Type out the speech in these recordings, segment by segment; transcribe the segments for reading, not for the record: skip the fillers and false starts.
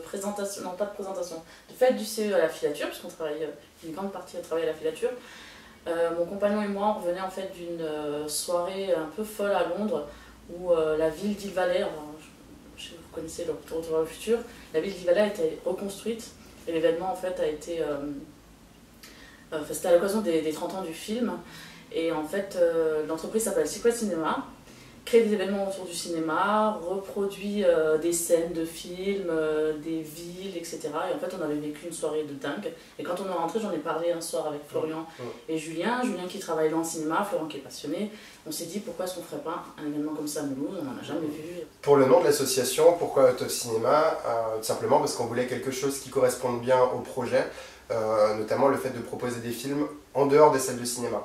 présentation, non pas de présentation, de fête du CE à la filature, puisqu'on travaille, une grande partie à travailler à la filature. Mon compagnon et moi, on revenait en fait d'une soirée un peu folle à Londres, où la ville d'Hill Valley, je sais que vous connaissez le Retour vers le futur, la ville d'Hill Valley a été reconstruite, et l'événement en fait a été... c'était à l'occasion des 30 ans du film, et en fait l'entreprise s'appelle Secret Cinema, crée des événements autour du cinéma, reproduit des scènes de films, des villes, etc. Et en fait on avait vécu une soirée de dingue, et quand on est rentré, j'en ai parlé un soir avec Florian et Julien qui travaille dans le cinéma, Florian qui est passionné. On s'est dit pourquoi est-ce qu'on ne ferait pas un événement comme ça à Mulhouse, on n'en a jamais vu. Pour le nom de l'association, pourquoi Out of Cinema? Tout simplement parce qu'on voulait quelque chose qui corresponde bien au projet, notamment le fait de proposer des films en dehors des salles de cinéma.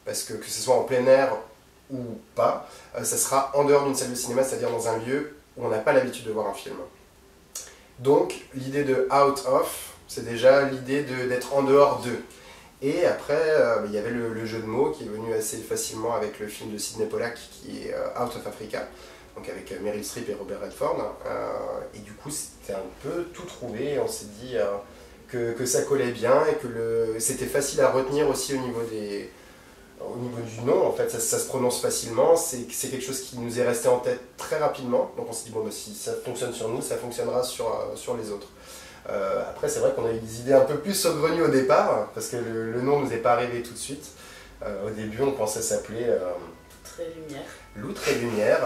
Parce que ce soit en plein air ou pas, ça sera en dehors d'une salle de cinéma, c'est-à-dire dans un lieu où on n'a pas l'habitude de voir un film. Donc l'idée de Out of, c'est déjà l'idée d'être en dehors d'eux. Et après, il y avait le jeu de mots qui est venu assez facilement avec le film de Sidney Pollack qui est Out of Africa, donc avec Meryl Streep et Robert Redford. Et du coup, c'était un peu tout trouvé. On s'est dit que ça collait bien et que c'était facile à retenir aussi au niveau du nom. En fait, ça se prononce facilement. C'est quelque chose qui nous est resté en tête très rapidement. Donc on s'est dit, bon, bah, si ça fonctionne sur nous, ça fonctionnera sur les autres. Après, c'est vrai qu'on a eu des idées un peu plus saugrenues au départ, parce que le nom ne nous est pas arrivé tout de suite. Au début, on pensait s'appeler Loutre et Lumière.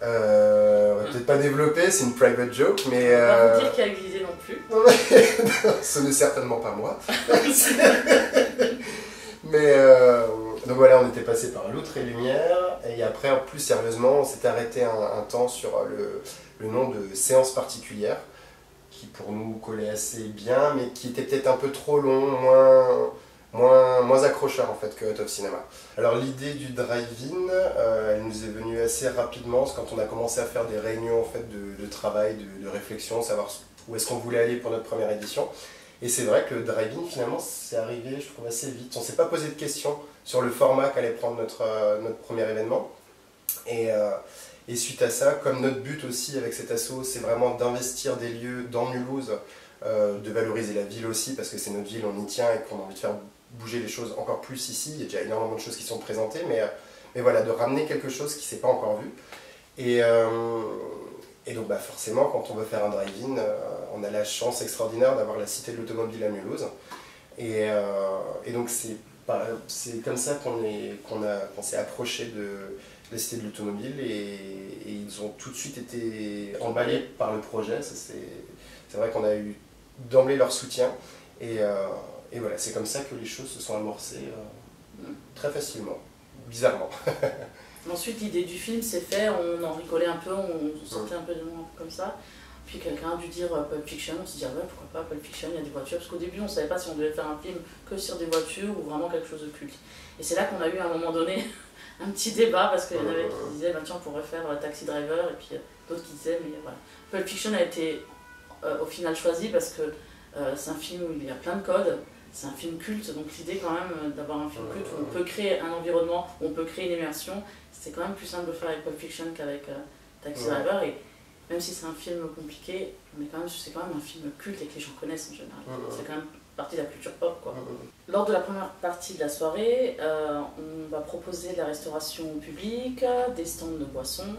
On va peut-être pas développer, c'est une private joke, mais... On va pas vous dire qui a glissé non plus. Ce n'est certainement pas moi. Mais donc voilà, on était passé par Loutre et Lumière, et après, plus sérieusement, on s'est arrêté un temps sur le nom de Séance particulière, qui pour nous collait assez bien, mais qui était peut-être un peu trop long, moins accrocheur en fait que Out of Cinema. Alors l'idée du drive-in, elle nous est venue assez rapidement, parce que quand on a commencé à faire des réunions en fait, de travail, de réflexion, savoir où est-ce qu'on voulait aller pour notre première édition. Et c'est vrai que le drive-in finalement c'est arrivé, je trouve, assez vite. On ne s'est pas posé de questions sur le format qu'allait prendre notre premier événement. Et suite à ça, comme notre but aussi avec cet asso, c'est vraiment d'investir des lieux dans Mulhouse, de valoriser la ville aussi, parce que c'est notre ville, on y tient et qu'on a envie de faire bouger les choses encore plus ici. Il y a déjà énormément de choses qui sont présentées, mais voilà, de ramener quelque chose qui ne s'est pas encore vu. Et donc bah forcément, quand on veut faire un drive-in, on a la chance extraordinaire d'avoir la Cité de l'Automobile à Mulhouse. Et donc c'est comme ça qu'on s'est approché de la Cité de l'Automobile, et ils ont tout de suite été emballés par le projet. C'est vrai qu'on a eu d'emblée leur soutien, et voilà, c'est comme ça que les choses se sont amorcées très facilement, bizarrement. Ensuite, l'idée du film s'est faite, on en rigolait un peu, on sortait un peu de noms comme ça. Puis quelqu'un a dû dire Pulp Fiction, on s'est dit, ah ouais, pourquoi pas Pulp Fiction, il y a des voitures. Parce qu'au début, on ne savait pas si on devait faire un film que sur des voitures ou vraiment quelque chose de culte. Et c'est là qu'on a eu à un moment donné un petit débat, parce qu'il y en avait qui disaient, bah, tiens, on pourrait faire Taxi Driver, et puis d'autres qui disaient, mais voilà. Pulp Fiction a été au final choisi parce que c'est un film où il y a plein de codes. C'est un film culte, donc l'idée quand même d'avoir un film culte où on peut créer un environnement, où on peut créer une immersion, c'est quand même plus simple de faire avec Pulp Fiction qu'avec Taxi Driver. Et même si c'est un film compliqué, c'est quand même un film culte et que les gens connaissent en général. C'est quand même partie de la culture pop, quoi. Lors de la première partie de la soirée, on va proposer de la restauration au public, des stands de boissons.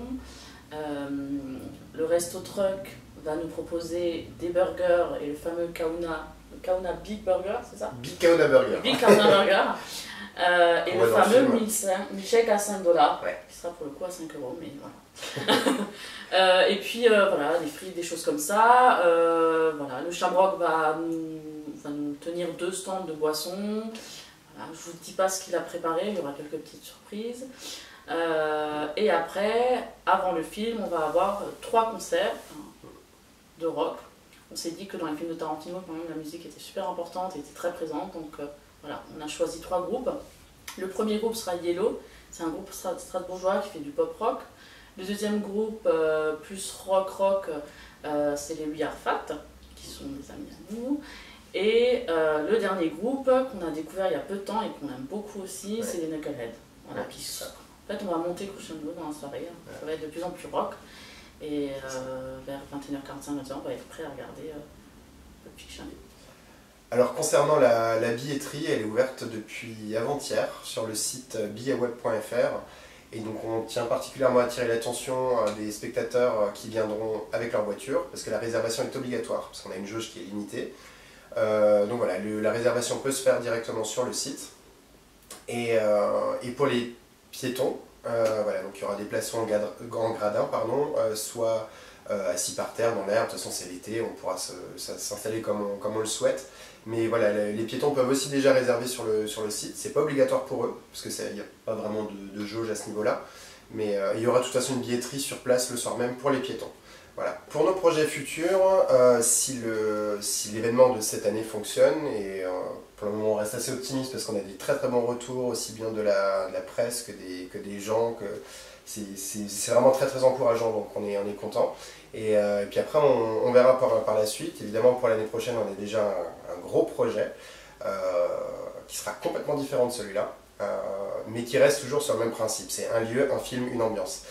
Le Resto Truck va nous proposer des burgers et le fameux Kauna Big Burger, c'est ça? Big Kauna Burger. Big Kauna Burger. Et le fameux milkshake à 5 $, qui sera pour le coup à 5 €, mais voilà. Et puis voilà, des frites, des choses comme ça. Voilà, le Shamrock va nous tenir 2 stands de boissons. Voilà, je ne vous dis pas ce qu'il a préparé, il y aura quelques petites surprises. Et après, avant le film, on va avoir 3 concerts de rock. On s'est dit que dans les films de Tarantino, quand même, la musique était super importante et était très présente. Donc voilà, on a choisi 3 groupes. Le premier groupe sera Yellow, c'est un groupe strasbourgeois qui fait du pop rock. Le deuxième groupe, plus rock, c'est les We Are Fat, qui sont des amis à nous. Et le dernier groupe qu'on a découvert il y a peu de temps et qu'on aime beaucoup aussi, c'est les Knucklehead. Voilà, en fait, on va monter crescendo dans la soirée, ça va être de plus en plus rock. Et vers 21h45, on va être prêt à regarder Pulp Fiction. Alors concernant la billetterie, elle est ouverte depuis avant-hier sur le site billetweb.fr. Et donc on tient particulièrement à attirer l'attention des spectateurs qui viendront avec leur voiture, parce que la réservation est obligatoire, parce qu'on a une jauge qui est limitée. Donc voilà, la réservation peut se faire directement sur le site. Et pour les piétons, voilà, donc il y aura des places soit en gradin, pardon, soit assis par terre dans l'air. De toute façon c'est l'été, on pourra s'installer comme on le souhaite. Mais voilà, les piétons peuvent aussi déjà réserver sur le site. C'est pas obligatoire pour eux, parce qu'il n'y a pas vraiment de jauge à ce niveau-là. Mais il y aura de toute façon une billetterie sur place le soir même pour les piétons. Voilà. Pour nos projets futurs, si l'événement de cette année fonctionne, et pour le moment on reste assez optimiste parce qu'on a des très très bons retours, aussi bien de la presse que des gens, c'est vraiment très très encourageant, donc on est content. Et puis après on verra par la suite. Évidemment pour l'année prochaine on a déjà un gros projet qui sera complètement différent de celui-là, mais qui reste toujours sur le même principe, c'est un lieu, un film, une ambiance.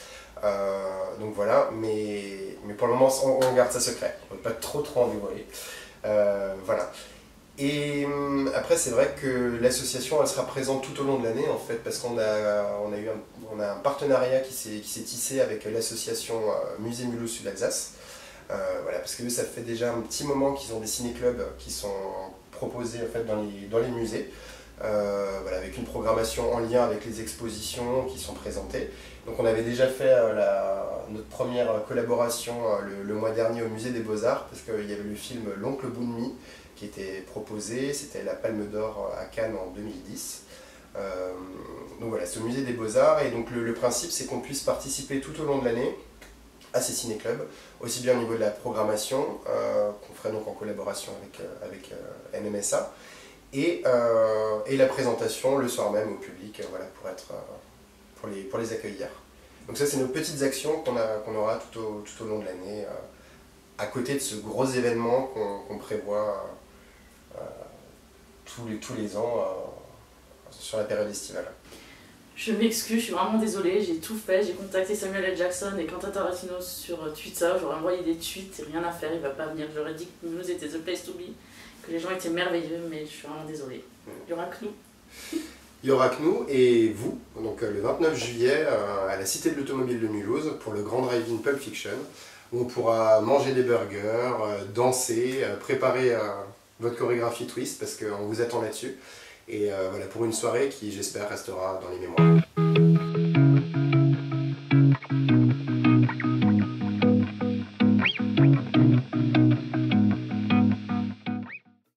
Donc voilà, mais pour le moment on garde ça secret, on ne peut pas trop en dévoiler. Voilà. Et après c'est vrai que l'association elle sera présente tout au long de l'année en fait, parce qu'on a un partenariat qui s'est tissé avec l'association Musée Mulhouse Sud-Alsace. Voilà, parce que ça fait déjà un petit moment qu'ils ont des ciné-clubs qui sont proposés en fait, dans les musées. Voilà, avec une programmation en lien avec les expositions qui sont présentées. Donc on avait déjà fait notre première collaboration le mois dernier au musée des Beaux-Arts, parce qu'il y avait le film L'Oncle Bounmi qui était proposé, c'était la Palme d'Or à Cannes en 2010. Donc voilà, c'est au musée des Beaux-Arts, et donc le principe c'est qu'on puisse participer tout au long de l'année à ces ciné-clubs, aussi bien au niveau de la programmation, qu'on ferait donc en collaboration avec NMSA, et la présentation le soir même au public, voilà, pour les accueillir. Donc ça c'est nos petites actions qu'on aura tout au long de l'année, à côté de ce gros événement qu'on prévoit tous les ans sur la période estivale. Je m'excuse, je suis vraiment désolée, j'ai tout fait, j'ai contacté Samuel L. Jackson et Quentin Tarantino sur Twitter, j'aurais envoyé des tweets, rien à faire, il va pas venir, j'aurais dit que nous était the place to be, que les gens étaient merveilleux, mais je suis vraiment désolée. Il y aura que nous. Il y aura que nous et vous, donc le 29 juillet à la Cité de l'Automobile de Mulhouse pour le grand drive-in Pulp Fiction, où on pourra manger des burgers, danser, préparer votre chorégraphie twist parce qu'on vous attend là-dessus. Et voilà, pour une soirée qui, j'espère, restera dans les mémoires.